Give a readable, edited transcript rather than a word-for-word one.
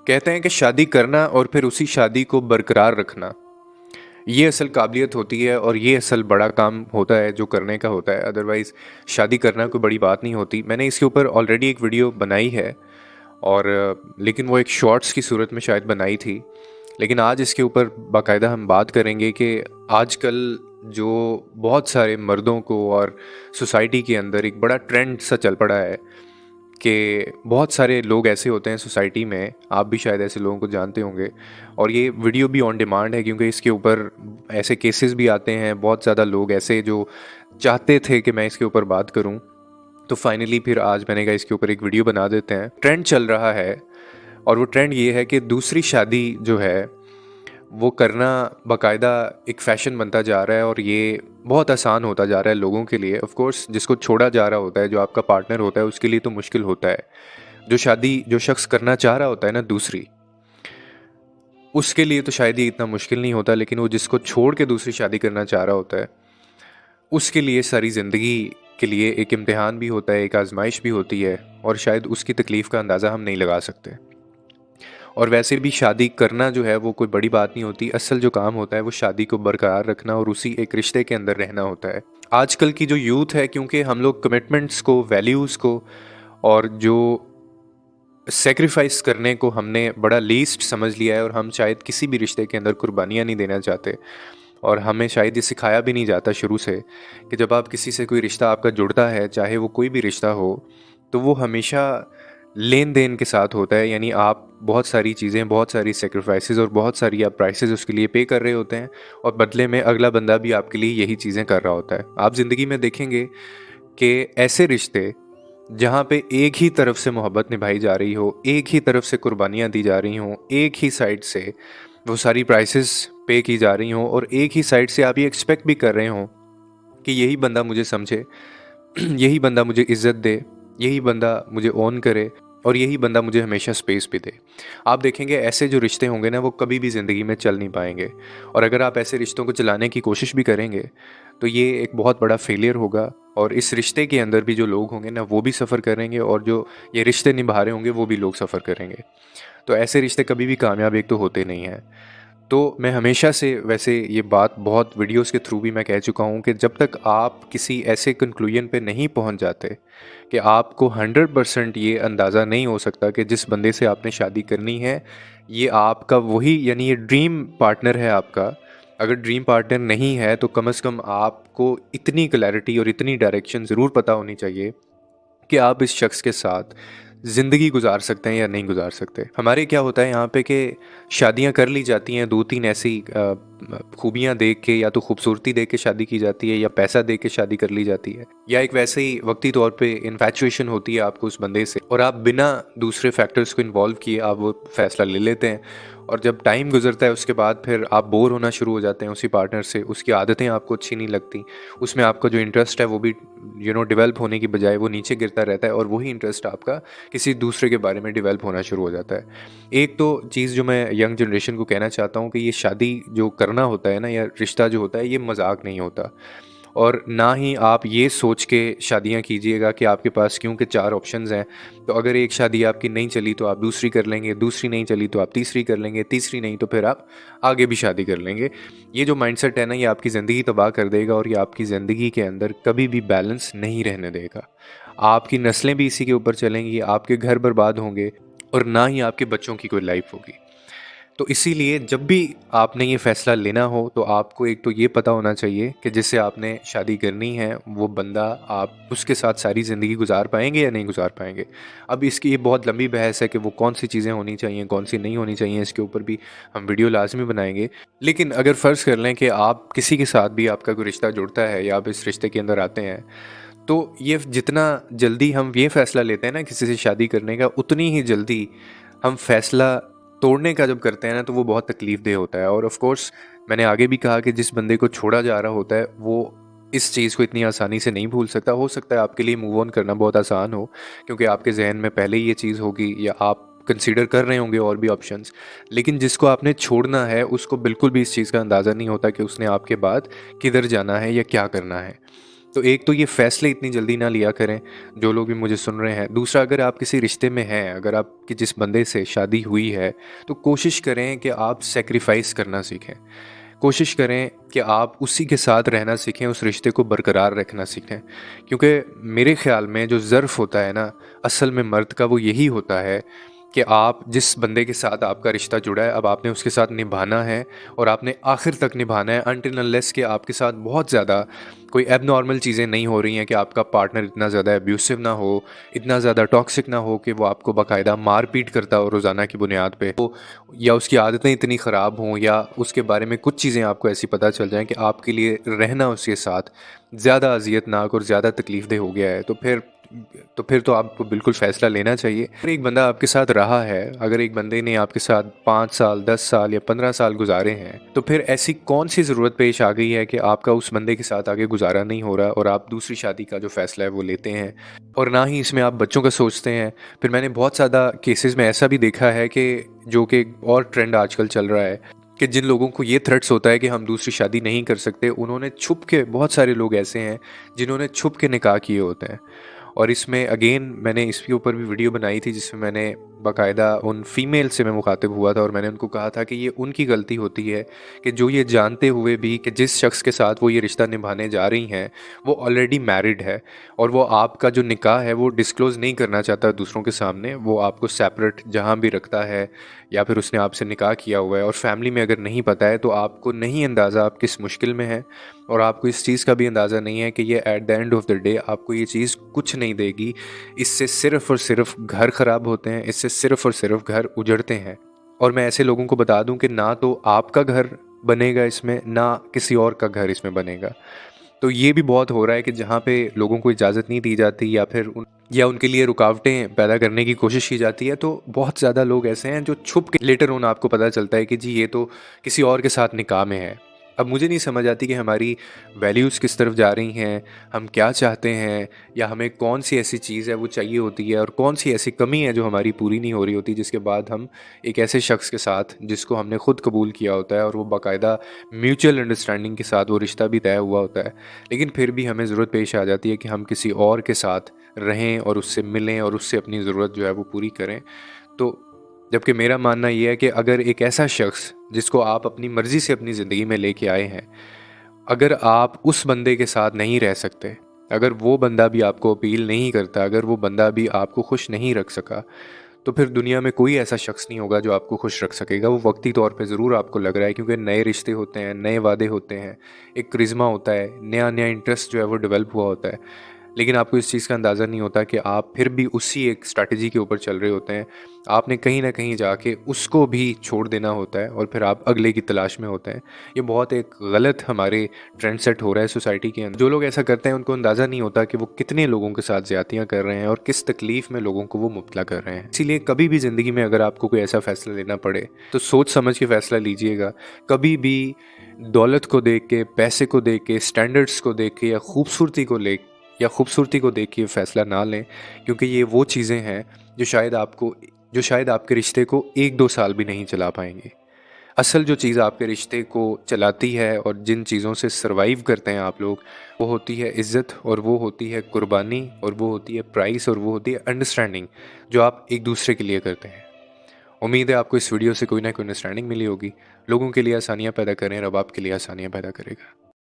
कहते हैं कि शादी करना और फिर उसी शादी को बरकरार रखना, ये असल काबिलियत होती है और ये असल बड़ा काम होता है जो करने का होता है। अदरवाइज़ शादी करना कोई बड़ी बात नहीं होती। मैंने इसके ऊपर ऑलरेडी एक वीडियो बनाई है और लेकिन वो एक शॉर्ट्स की सूरत में शायद बनाई थी। लेकिन आज इसके ऊपर बाकायदा हम बात करेंगे कि आजकल जो बहुत सारे मर्दों को और सोसाइटी के अंदर एक बड़ा ट्रेंड सा चल पड़ा है कि बहुत सारे लोग ऐसे होते हैं सोसाइटी में, आप भी शायद ऐसे लोगों को जानते होंगे। और ये वीडियो भी ऑन डिमांड है क्योंकि इसके ऊपर ऐसे केसेस भी आते हैं, बहुत ज़्यादा लोग ऐसे जो चाहते थे कि मैं इसके ऊपर बात करूं, तो फाइनली फिर आज मैंने कहा इसके ऊपर एक वीडियो बना देते हैं। ट्रेंड चल रहा है और वो ट्रेंड ये है कि दूसरी शादी जो है वो करना बाकायदा एक फ़ैशन बनता जा रहा है और ये बहुत आसान होता जा रहा है लोगों के लिए। ऑफ कोर्स जिसको छोड़ा जा रहा होता है, जो आपका पार्टनर होता है, उसके लिए तो मुश्किल होता है। जो शख्स करना चाह रहा होता है ना दूसरी, उसके लिए तो शायद ये इतना मुश्किल नहीं होता, लेकिन वो जिसको छोड़ के दूसरी शादी करना चाह रहा होता है, उसके लिए सारी ज़िंदगी के लिए एक इम्तिहान भी होता है, एक आजमाइश भी होती है और शायद उसकी तकलीफ़ का अंदाज़ा हम नहीं लगा सकते। और वैसे भी शादी करना जो है वो कोई बड़ी बात नहीं होती। असल जो काम होता है वो शादी को बरकरार रखना और उसी एक रिश्ते के अंदर रहना होता है। आजकल की जो यूथ है, क्योंकि हम लोग कमिटमेंट्स को, वैल्यूज़ को और जो सेक्रीफाइस करने को हमने बड़ा लीस्ट समझ लिया है और हम शायद किसी भी रिश्ते के अंदर कुर्बानियाँ नहीं देना चाहते। और हमें शायद ये सिखाया भी नहीं जाता शुरू से कि जब आप किसी से कोई रिश्ता आपका जुड़ता है, चाहे वो कोई भी रिश्ता हो, तो वो हमेशा लेन देन के साथ होता है। यानी आप बहुत सारी चीज़ें, बहुत सारी सेक्रीफाइसेस और बहुत सारी आप प्राइसेस उसके लिए पे कर रहे होते हैं और बदले में अगला बंदा भी आपके लिए यही चीज़ें कर रहा होता है। आप ज़िंदगी में देखेंगे कि ऐसे रिश्ते जहाँ पे एक ही तरफ से मोहब्बत निभाई जा रही हो, एक ही तरफ से कुर्बानियाँ दी जा रही हों, एक ही साइड से वो सारी प्राइसेस पे की जा रही हों और एक ही साइड से आप ये एक्सपेक्ट भी कर रहे हों कि यही बंदा मुझे समझे, यही बंदा मुझे इज़्ज़त दे, यही बंदा मुझे ओन करे और यही बंदा मुझे हमेशा स्पेस भी दे। आप देखेंगे ऐसे जो रिश्ते होंगे ना, वो कभी भी ज़िंदगी में चल नहीं पाएंगे। और अगर आप ऐसे रिश्तों को चलाने की कोशिश भी करेंगे तो ये एक बहुत बड़ा फेलियर होगा और इस रिश्ते के अंदर भी जो लोग होंगे ना, वो भी सफ़र करेंगे और जो ये रिश्ते निभा रहे होंगे वो भी लोग सफ़र करेंगे। तो ऐसे रिश्ते कभी भी कामयाब एक तो होते नहीं हैं। तो मैं हमेशा से वैसे ये बात बहुत वीडियोस के थ्रू भी मैं कह चुका हूँ कि जब तक आप किसी ऐसे कंक्लूजन पे नहीं पहुँच जाते कि आपको 100% ये अंदाज़ा नहीं हो सकता कि जिस बंदे से आपने शादी करनी है ये आपका वही, यानी ये ड्रीम पार्टनर है आपका। अगर ड्रीम पार्टनर नहीं है तो कम से कम आपको इतनी क्लैरिटी और इतनी डायरेक्शन ज़रूर पता होनी चाहिए कि आप इस शख्स के साथ ज़िंदगी गुजार सकते हैं या नहीं गुजार सकते। हमारे क्या होता है यहाँ पे कि शादियाँ कर ली जाती हैं, 2-3 ऐसी खूबियाँ देख के, या तो खूबसूरती देख के शादी की जाती है या पैसा देख के शादी कर ली जाती है, या एक वैसे ही वक्ती तौर पे इन्फैचुएशन होती है आपको उस बंदे से और आप बिना दूसरे फैक्टर्स को इन्वॉल्व किए आप वो फ़ैसला ले लेते हैं। और जब टाइम गुजरता है उसके बाद फिर आप बोर होना शुरू हो जाते हैं उसी पार्टनर से, उसकी आदतें आपको अच्छी नहीं लगती, उसमें आपका जो इंटरेस्ट है वो भी डेवलप होने की बजाय वो नीचे गिरता रहता है और वही इंटरेस्ट आपका किसी दूसरे के बारे में डेवलप होना शुरू हो जाता है। एक तो चीज़ जो मैं यंग जनरेशन को कहना चाहता हूँ कि ये शादी जो करना होता है ना, या रिश्ता जो होता है, ये मजाक नहीं होता। और ना ही आप ये सोच के शादियाँ कीजिएगा कि आपके पास क्योंकि 4 ऑप्शंस हैं, तो अगर एक शादी आपकी नहीं चली तो आप दूसरी कर लेंगे, दूसरी नहीं चली तो आप तीसरी कर लेंगे, तीसरी नहीं तो फिर आप आगे भी शादी कर लेंगे। ये जो माइंडसेट है ना, ये आपकी ज़िंदगी तबाह कर देगा और ये आपकी ज़िंदगी के अंदर कभी भी बैलेंस नहीं रहने देगा। आपकी नस्लें भी इसी के ऊपर चलेंगी, आपके घर बर्बाद होंगे और ना ही आपके बच्चों की कोई लाइफ होगी। तो इसीलिए जब भी आपने ये फ़ैसला लेना हो तो आपको एक तो ये पता होना चाहिए कि जिससे आपने शादी करनी है वो बंदा, आप उसके साथ सारी ज़िंदगी गुजार पाएंगे या नहीं गुजार पाएंगे। अब इसकी ये बहुत लंबी बहस है कि वो कौन सी चीज़ें होनी चाहिए, कौन सी नहीं होनी चाहिए, इसके ऊपर भी हम वीडियो लाजमी बनाएंगे। लेकिन अगर फ़र्ज़ कर लें कि आप किसी के साथ भी आपका कोई रिश्ता जुड़ता है या आप इस रिश्ते के अंदर आते हैं, तो ये जितना जल्दी हम ये फ़ैसला लेते हैं ना किसी से शादी करने का, उतनी ही जल्दी हम फ़ैसला तोड़ने का जब करते हैं ना, तो वो बहुत तकलीफ़ देह होता है। और ऑफ़ कोर्स मैंने आगे भी कहा कि जिस बंदे को छोड़ा जा रहा होता है वो इस चीज़ को इतनी आसानी से नहीं भूल सकता। हो सकता है आपके लिए मूव ऑन करना बहुत आसान हो क्योंकि आपके जहन में पहले ही ये चीज़ होगी या आप कंसीडर कर रहे होंगे और भी ऑप्शंस। लेकिन जिसको आपने छोड़ना है उसको बिल्कुल भी इस चीज़ का अंदाज़ा नहीं होता कि उसने आपके बाद किधर जाना है या क्या करना है। तो एक तो ये फ़ैसले इतनी जल्दी ना लिया करें, जो लोग भी मुझे सुन रहे हैं। दूसरा, अगर आप किसी रिश्ते में हैं, अगर आपकी जिस बंदे से शादी हुई है, तो कोशिश करें कि आप सैक्रिफ़ाइस करना सीखें। कोशिश करें कि आप उसी के साथ रहना सीखें, उस रिश्ते को बरकरार रखना सीखें। क्योंकि मेरे ख़्याल में जो ज़र्फ़ होता है ना, असल में मर्द का वो यही होता है कि आप जिस बंदे के साथ आपका रिश्ता जुड़ा है, अब आपने उसके साथ निभाना है और आपने आखिर तक निभाना है, अनटिल अनलेस कि आपके साथ बहुत ज़्यादा कोई एबनॉर्मल चीज़ें नहीं हो रही हैं, कि आपका पार्टनर इतना ज़्यादा एब्यूसिव ना हो, इतना ज़्यादा टॉक्सिक ना हो कि वो आपको बाकायदा मार-पीट करता हो रोज़ाना की बुनियाद पे, तो या उसकी आदतें इतनी ख़राब हों, या उसके बारे में कुछ चीज़ें आपको ऐसी पता चल जाएँ कि आपके लिए रहना उसके साथ ज़्यादा अज़ियतनाक और ज़्यादा तकलीफ़देह हो गया है, तो फिर तो आपको बिल्कुल फ़ैसला लेना चाहिए। अगर एक बंदा आपके साथ रहा है, अगर एक बंदे ने आपके साथ 5 साल, 10 साल या 15 साल गुज़ारे हैं, तो फिर ऐसी कौन-सी ज़रूरत पेश आ गई है कि आपका उस बंदे के साथ आगे गुज़ारा नहीं हो रहा और आप दूसरी शादी का जो फ़ैसला है वो लेते हैं, और ना ही इसमें आप बच्चों का सोचते हैं। फिर मैंने बहुत ज़्यादा केसेज़ में ऐसा भी देखा है कि जो कि एक और ट्रेंड आजकल चल रहा है, कि जिन लोगों को ये थ्रेट्स होता है कि हम दूसरी शादी नहीं कर सकते, उन्होंने छुप के, बहुत सारे लोग ऐसे हैं जिन्होंने छुप के निकाह किए होते हैं। और इसमें अगेन मैंने इसके ऊपर भी वीडियो बनाई थी, जिसमें मैंने बाकायदा उन फीमेल से मैं मुखातिब हुआ था और मैंने उनको कहा था कि ये उनकी गलती होती है कि जो ये जानते हुए भी कि जिस शख्स के साथ वो ये रिश्ता निभाने जा रही हैं वो ऑलरेडी मैरिड है, और वो आपका जो निकाह है वो डिस्क्लोज़ नहीं करना चाहता दूसरों के सामने, वो आपको सेपरेट जहाँ भी रखता है, या फिर उसने आपसे निकाह किया हुआ है और फैमिली में अगर नहीं पता है, तो आपको नहीं अंदाज़ा आप किस मुश्किल में हैं, और आपको इस चीज़ का भी अंदाज़ा नहीं है कि ये at the end of the day आपको ये चीज़ कुछ नहीं देगी। इससे सिर्फ़ और सिर्फ़ घर ख़राब होते हैं, इससे सिर्फ़ और सिर्फ़ घर उजड़ते हैं। और मैं ऐसे लोगों को बता दूं कि ना तो आपका घर बनेगा इसमें, ना किसी और का घर इसमें बनेगा। तो ये भी बहुत हो रहा है कि जहाँ पे लोगों को इजाज़त नहीं दी जाती, या उनके लिए रुकावटें पैदा करने की कोशिश की जाती है, तो बहुत ज़्यादा लोग ऐसे हैं जो छुप के लेटर ऑन आपको पता चलता है कि जी ये तो किसी और के साथ निकाह में है। अब मुझे नहीं समझ आती कि हमारी वैल्यूज़ किस तरफ जा रही हैं, हम क्या चाहते हैं, या हमें कौन-सी ऐसी चीज़ है वो चाहिए होती है, और कौन-सी ऐसी कमी है जो हमारी पूरी नहीं हो रही होती, जिसके बाद हम एक ऐसे शख्स के साथ, जिसको हमने खुद कबूल किया होता है और वो बाकायदा म्यूचुअल अंडरस्टैंडिंग के साथ वो रिश्ता भी तय हुआ होता है, लेकिन फिर भी हमें ज़रूरत पेश आ जाती है कि हम किसी और के साथ रहें और उससे मिलें और उससे अपनी ज़रूरत जो है वो पूरी करें। तो जबकि मेरा मानना ये है कि अगर एक ऐसा शख्स जिसको आप अपनी मर्ज़ी से अपनी ज़िंदगी में लेके आए हैं, अगर आप उस बंदे के साथ नहीं रह सकते, अगर वो बंदा भी आपको अपील नहीं करता, अगर वो बंदा भी आपको खुश नहीं रख सका, तो फिर दुनिया में कोई ऐसा शख्स नहीं होगा जो आपको खुश रख सकेगा। वो वक्ती तौर पे ज़रूर आपको लग रहा है, क्योंकि नए रिश्ते होते हैं, नए वादे होते हैं, एक करिश्मा होता है, नया-नया इंटरेस्ट जो है वो डेवलप हुआ होता है। लेकिन आपको इस चीज़ का अंदाज़ा नहीं होता कि आप फिर भी उसी एक स्ट्रैटेजी के ऊपर चल रहे होते हैं। आपने कहीं न कहीं जाके उसको भी छोड़ देना होता है और फिर आप अगले की तलाश में होते हैं। ये बहुत एक गलत हमारे ट्रेंड सेट हो रहा है सोसाइटी के अंदर। जो लोग ऐसा करते हैं उनको अंदाज़ा नहीं होता कि वो कितने लोगों के साथ ज़्यादतियाँ कर रहे हैं और किस तकलीफ़ में लोगों को वो मुब्तला कर रहे हैं। इसीलिए कभी भी ज़िंदगी में अगर आपको कोई ऐसा फ़ैसला लेना पड़े, तो सोच समझ के फ़ैसला लीजिएगा। कभी भी दौलत को देख के, पैसे को देख के, स्टैंडर्ड्स को देख के, या खूबसूरती को देख के फ़ैसला ना लें, क्योंकि ये वो चीज़ें हैं जो शायद आपके रिश्ते को 1-2 साल भी नहीं चला पाएँगी। असल जो चीज़ आपके रिश्ते को चलाती है और जिन चीज़ों से सर्वाइव करते हैं आप लोग, वो होती है इज़्ज़त, और वो होती है कुर्बानी, और वो होती है प्राइस, और वो होती है अंडरस्टैंडिंग, जो आप एक-दूसरे के लिए करते हैं। उम्मीद है आपको इस वीडियो से कोई ना कोई अंडरस्टैंडिंग मिली होगी। लोगों के लिए आसानियाँ पैदा करें, रब आपके लिए आसानियाँ पैदा करेगा।